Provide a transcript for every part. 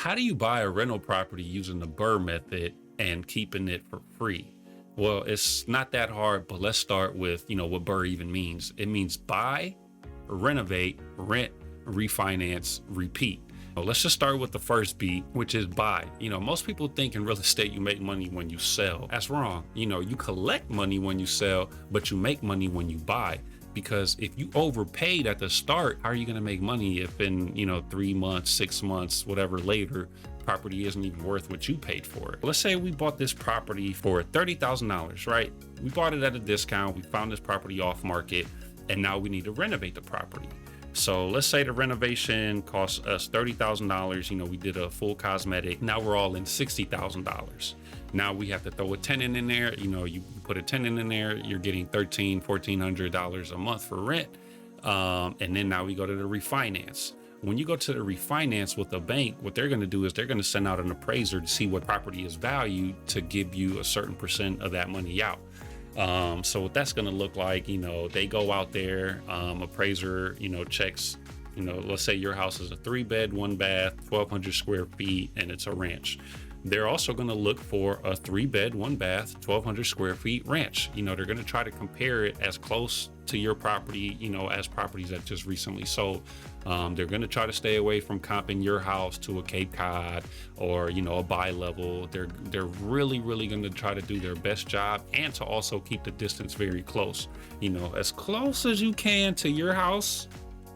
how do you buy a rental property using the BRRRR method and keeping it for free? Well, it's not that hard, but let's start with, what BRRRR even means. It means buy, renovate, rent, refinance, repeat. Well, let's just start with the first B, which is buy. Most people think in real estate you make money when you sell. That's wrong. You collect money when you sell, but you make money when you buy. Because if you overpaid at the start, how are you going to make money if in 3 months, 6 months, whatever later, property isn't even worth what you paid for it? Let's say we bought this property for $30,000, right? We bought it at a discount. We found this property off market, and now we need to renovate the property. So let's say the renovation costs us $30,000. We did a full cosmetic. Now we're all in $60,000. Now we have to throw a tenant in there. You put a tenant in there, you're getting $1,400 a month for rent. And then now we go to the refinance. When you go to the refinance with a bank, what they're going to do is they're going to send out an appraiser to see what property is valued to give you a certain percent of that money out. So what that's going to look like, they go out there, appraiser, checks, let's say your house is a 3-bed, 1-bath, 1,200 square feet, and it's a ranch. They're also going to look for a 3-bed, 1-bath, 1,200 square feet ranch. They're going to try to compare it as close to your property, as properties that just recently sold. They're going to try to stay away from comping your house to a Cape Cod or, a bi-level. They're really, really going to try to do their best job and to also keep the distance very close, as close as you can to your house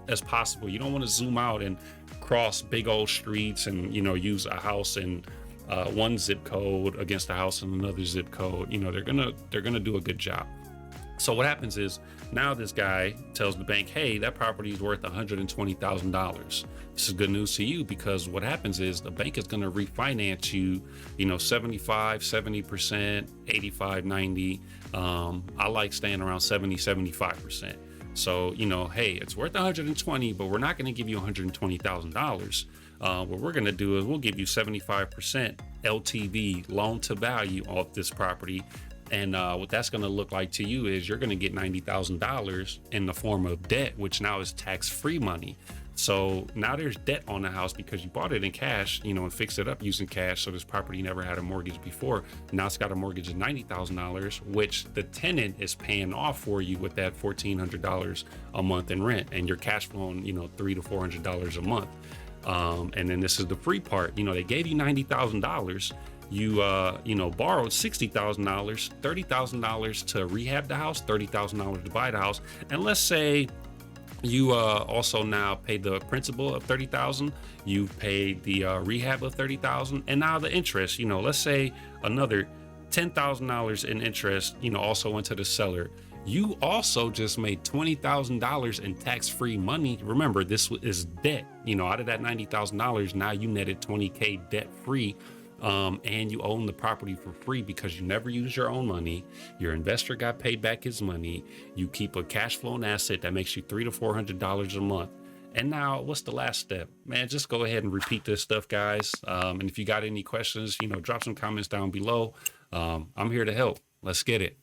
as possible. You don't want to zoom out and cross big old streets and, use a house in one zip code against a house in another zip code. They're gonna do a good job. So what happens is now this guy tells the bank, hey, that property is worth $120,000. This is good news to you, because what happens is the bank is going to refinance you, 75, 70%, 85, 90. I like staying around 70, 75%. So, hey, it's worth 120, but we're not going to give you $120,000. What we're going to do is we'll give you 75% LTV, loan to value, off this property. And what that's going to look like to you is you're going to get $90,000 in the form of debt, which now is tax-free money. So now there's debt on the house because you bought it in cash, and fixed it up using cash. So this property never had a mortgage before. Now it's got a mortgage of $90,000, which the tenant is paying off for you with that $1,400 a month in rent, and you're cash flowing, $300 to $400 a month. And then this is the free part. They gave you $90,000. You borrowed $60,000, $30,000 to rehab the house, $30,000 to buy the house. And let's say you also now paid the principal of $30,000. You paid the rehab of $30,000, and now the interest. Let's say another $10,000 in interest. Also went to the seller. You also just made $20,000 in tax-free money. Remember, this is debt. Out of that $90,000, now you netted $20K debt-free. And you own the property for free because you never use your own money. Your investor got paid back his money. You keep a cash flowing asset that makes you $300 to $400 a month. And now what's the last step? Man, just go ahead and repeat this stuff, guys. And if you got any questions, drop some comments down below. I'm here to help. Let's get it.